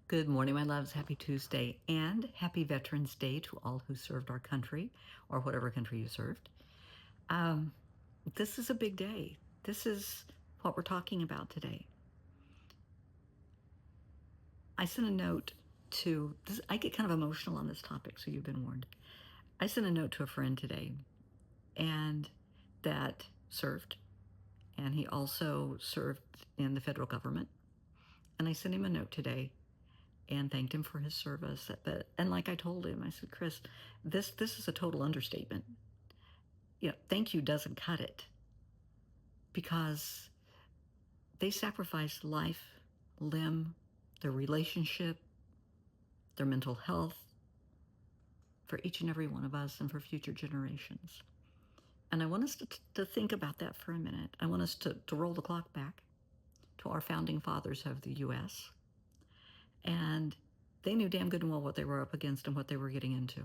Good morning, my loves. Happy Tuesday and happy Veterans Day to all who served our country or whatever country you served. Um, this is a big day. This is what we're talking about today. I sent a note to this. I get kind of emotional on this topic, so you've been warned. I sent a note to a friend today, and that served, and he also served in the federal government. And I sent him a note today and thanked him for his service. And like I told him, I said, Chris, this is a total understatement. Thank you doesn't cut it because they sacrificed life, limb, their relationship, their mental health for each and every one of us and for future generations. And I want us to think about that for a minute. I want us to roll the clock back to our founding fathers of the U.S. And they knew damn good and well what they were up against and what they were getting into.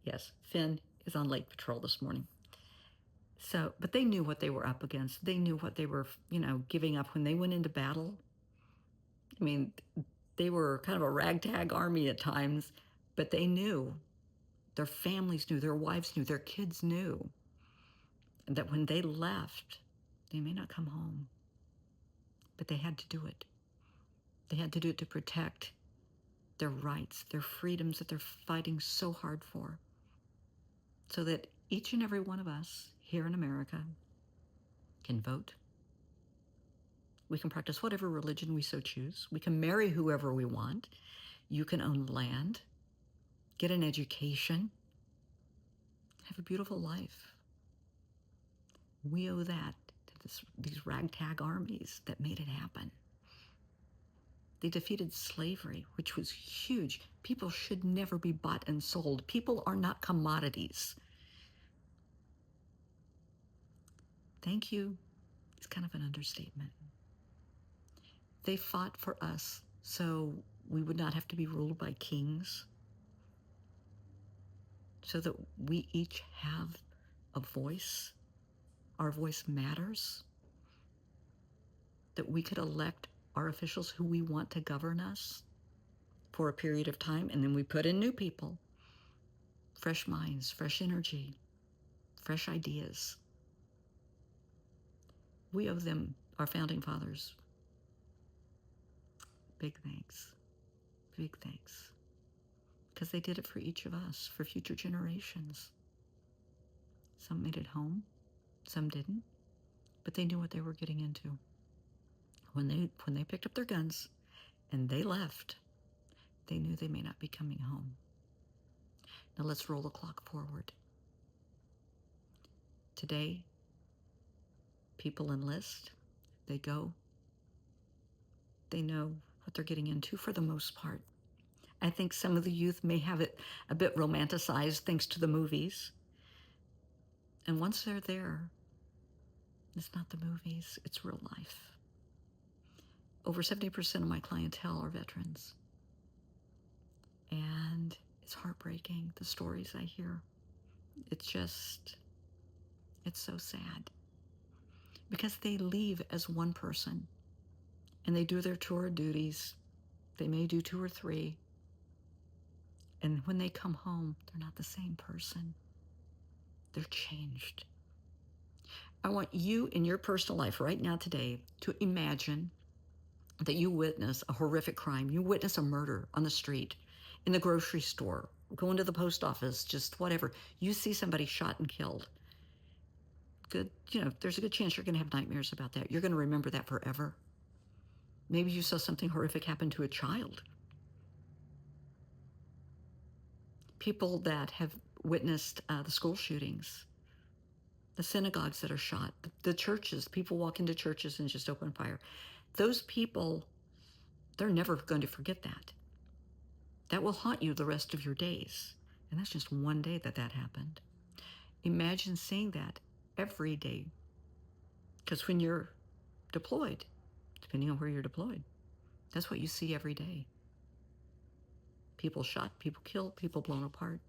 Yes, Finn is on lake patrol this morning. But they knew what they were up against. They knew what they were, giving up when they went into battle. I mean, they were kind of a ragtag army at times, but they knew, their families knew, their wives knew, their kids knew that when they left, they may not come home, but they had to do it. They had to do it to protect their rights, their freedoms that they're fighting so hard for, so that each and every one of us here in America can vote. We can practice whatever religion we so choose. We can marry whoever we want. You can own land, get an education, have a beautiful life. We owe that to these ragtag armies that made it happen. They defeated slavery, which was huge. People should never be bought and sold. People are not commodities. Thank you is kind of an understatement. They fought for us so we would not have to be ruled by kings, so that we each have a voice. Our voice matters. That we could elect our officials who we want to govern us for a period of time, and then we put in new people, fresh minds, fresh energy, fresh ideas. We owe them, our founding fathers, big thanks, because they did it for each of us, for future generations. Some made it home, some didn't, but they knew what they were getting into. When they picked up their guns and they left, they knew they may not be coming home. Now let's roll the clock forward. Today, people enlist, they go, they know what they're getting into for the most part. I think some of the youth may have it a bit romanticized thanks to the movies. And once they're there, it's not the movies, it's real life. Over 70% of my clientele are veterans. And it's heartbreaking, the stories I hear. It's so sad. Because they leave as one person and they do their tour of duties. They may do 2 or 3. And when they come home, they're not the same person. They're changed. I want you in your personal life right now today to imagine that you witness a horrific crime. You witness a murder on the street, in the grocery store, going to the post office, just whatever. You see somebody shot and killed. Good, there's a good chance you're going to have nightmares about that. You're going to remember that forever. Maybe you saw something horrific happen to a child. People that have witnessed the school shootings, the synagogues that are shot, the churches, people walk into churches and just open fire. Those people, they're never going to forget that. That will haunt you the rest of your days. And that's just one day that happened. Imagine seeing that every day. Because when you're deployed, depending on where you're deployed, that's what you see every day. People shot, people killed, people blown apart.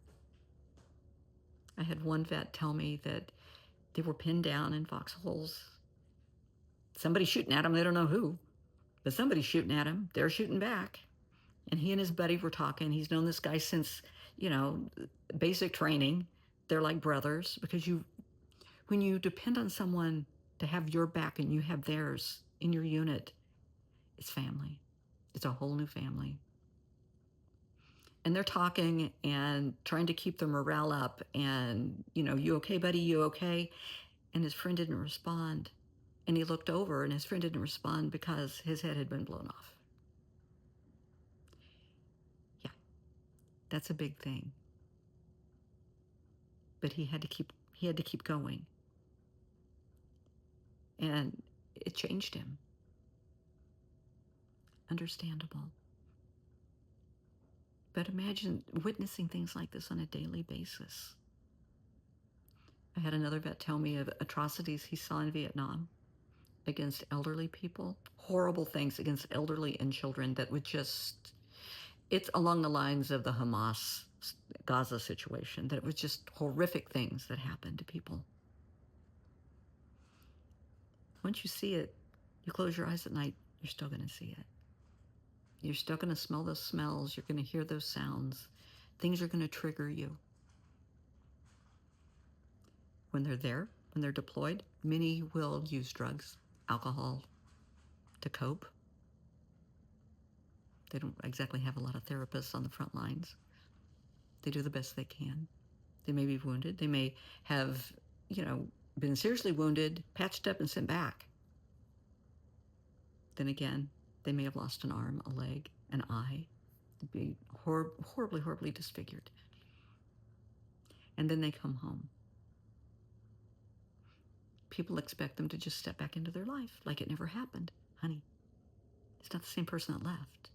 I had one vet tell me that they were pinned down in foxholes. Somebody shooting at them, they don't know who. But somebody's shooting at him. They're shooting back. And he and his buddy were talking. He's known this guy since, you know, basic training. They're like brothers because when you depend on someone to have your back and you have theirs in your unit, it's family. It's a whole new family. And they're talking and trying to keep the morale up and, you okay, buddy? You okay? And his friend didn't respond. And he looked over and his friend didn't respond because his head had been blown off. Yeah, that's a big thing. But he had to keep going. And it changed him. Understandable. But imagine witnessing things like this on a daily basis. I had another vet tell me of atrocities he saw in Vietnam against elderly people, horrible things against elderly and children that would just, it's along the lines of the Hamas Gaza situation, that it was just horrific things that happened to people. Once you see it, you close your eyes at night, you're still going to see it. You're still going to smell those smells. You're going to hear those sounds. Things are going to trigger you. When they're there, when they're deployed, many will use drugs, alcohol to cope. They don't exactly have a lot of therapists on the front lines. They do the best they can. They may be wounded. They may have, been seriously wounded, patched up, and sent back. Then again, they may have lost an arm, a leg, an eye. They'd be horribly, horribly disfigured. And then they come home. People expect them to just step back into their life like it never happened. Honey, it's not the same person that left.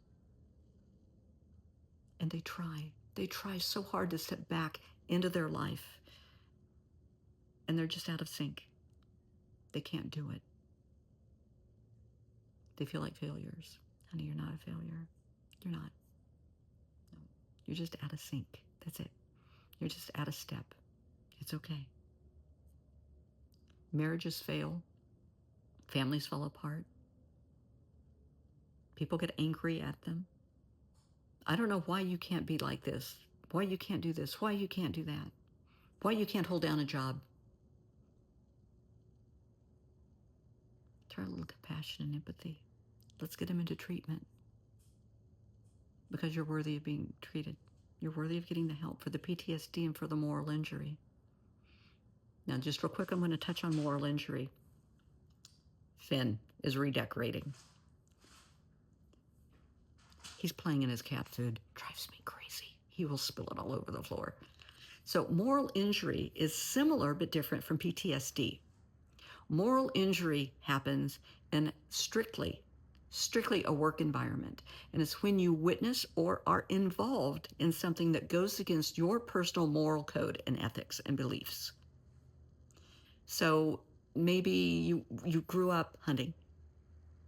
And they try. They try so hard to step back into their life. And they're just out of sync. They can't do it. They feel like failures. Honey, you're not a failure. You're not. No. You're just out of sync. That's it. You're just out of step. It's okay. Marriages fail. Families fall apart. People get angry at them. I don't know why you can't be like this. Why you can't do this. Why you can't do that. Why you can't hold down a job. Try a little compassion and empathy. Let's get them into treatment. Because you're worthy of being treated. You're worthy of getting the help for the PTSD and for the moral injury. Now, just real quick, I'm going to touch on moral injury. Finn is redecorating. He's playing in his cat food. Drives me crazy. He will spill it all over the floor. So moral injury is similar but different from PTSD. Moral injury happens in strictly a work environment. And it's when you witness or are involved in something that goes against your personal moral code and ethics and beliefs. So maybe you grew up hunting.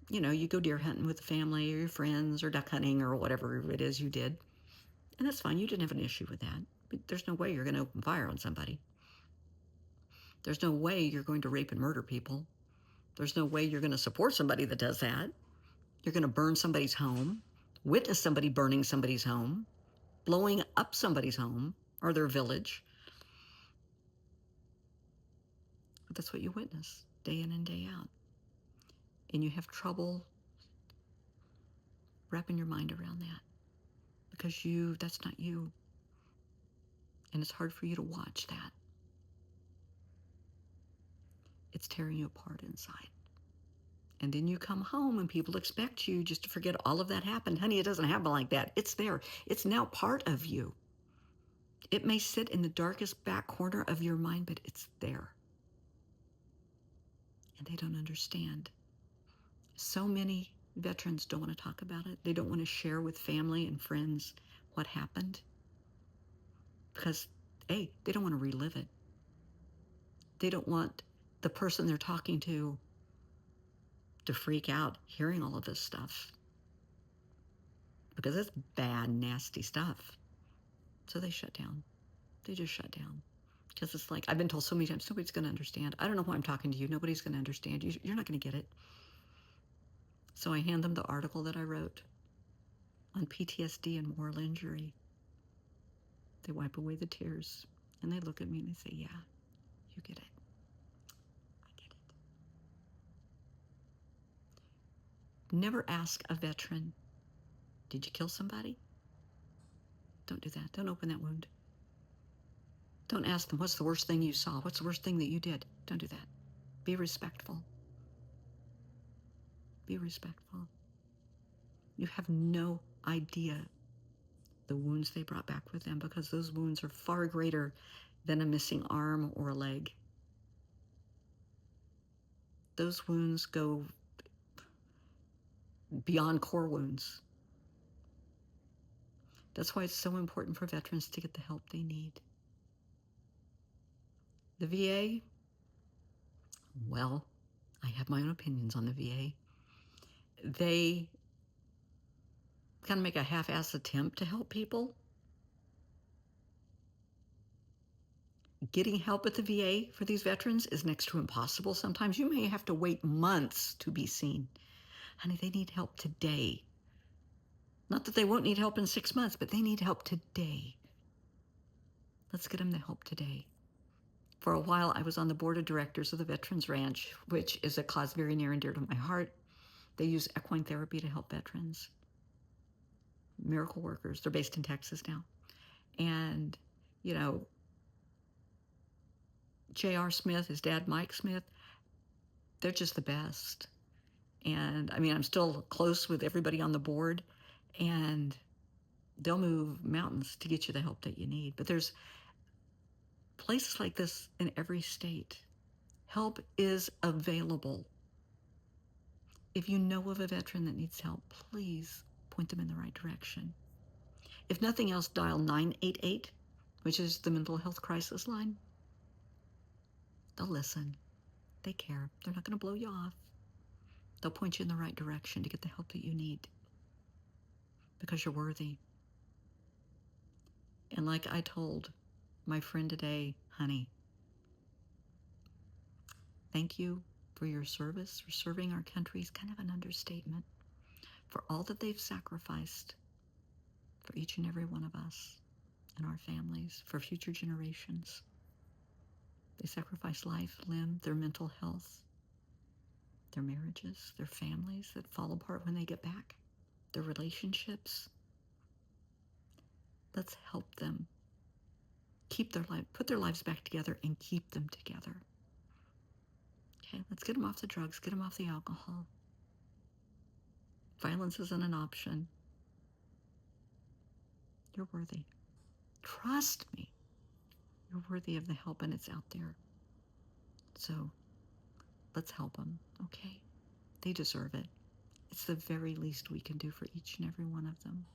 You go deer hunting with the family or your friends or duck hunting or whatever it is you did. And that's fine. You didn't have an issue with that. But there's no way you're going to open fire on somebody. There's no way you're going to rape and murder people. There's no way you're going to support somebody that does that. You're going to burn somebody's home, witness somebody burning somebody's home, blowing up somebody's home or their village. But that's what you witness day in and day out. And you have trouble wrapping your mind around that because that's not you. And it's hard for you to watch that. It's tearing you apart inside. And then you come home and people expect you just to forget all of that happened. Honey, it doesn't happen like that. It's there. It's now part of you. It may sit in the darkest back corner of your mind, but it's there. And they don't understand. So many veterans don't want to talk about it. They don't want to share with family and friends what happened. Because, A, they don't want to relive it. They don't want the person they're talking to freak out hearing all of this stuff. Because it's bad, nasty stuff. So they shut down. They just shut down. Because it's like, I've been told so many times, nobody's going to understand. I don't know why I'm talking to you. Nobody's going to understand. You're not going to get it. So I hand them the article that I wrote on PTSD and moral injury. They wipe away the tears and they look at me and they say, yeah, you get it. I get it. Never ask a veteran, did you kill somebody? Don't do that. Don't open that wound. Don't ask them, what's the worst thing you saw? What's the worst thing that you did? Don't do that. Be respectful. Be respectful. You have no idea the wounds they brought back with them, because those wounds are far greater than a missing arm or a leg. Those wounds go beyond core wounds. That's why it's so important for veterans to get the help they need. The VA, well, I have my own opinions on the VA. They kind of make a half-assed attempt to help people. Getting help at the VA for these veterans is next to impossible. Sometimes you may have to wait months to be seen. Honey, they need help today. Not that they won't need help in 6 months, but they need help today. Let's get them the help today. For a while, I was on the board of directors of the Veterans Ranch, which is a cause very near and dear to my heart. They use equine therapy to help veterans. Miracle workers. They're based in Texas now. And, you know, J.R. Smith, his dad, Mike Smith, they're just the best. And, I mean, I'm still close with everybody on the board, and they'll move mountains to get you the help that you need. But there's places like this in every state. Help is available. If you know of a veteran that needs help, please point them in the right direction. If nothing else, dial 988, which is the mental health crisis line. They'll listen. They care. They're not going to blow you off. They'll point you in the right direction to get the help that you need, because you're worthy. And like I told my friend today, honey, thank you for your service. For serving our country is kind of an understatement. For all that they've sacrificed for each and every one of us and our families, for future generations. They sacrifice life, limb, their mental health, their marriages, their families that fall apart when they get back, their relationships. Let's help them keep their life, put their lives back together and keep them together. Okay, let's get them off the drugs, get them off the alcohol. Violence isn't an option. You're worthy. Trust me. You're worthy of the help, and it's out there. So let's help them, okay? They deserve it. It's the very least we can do for each and every one of them.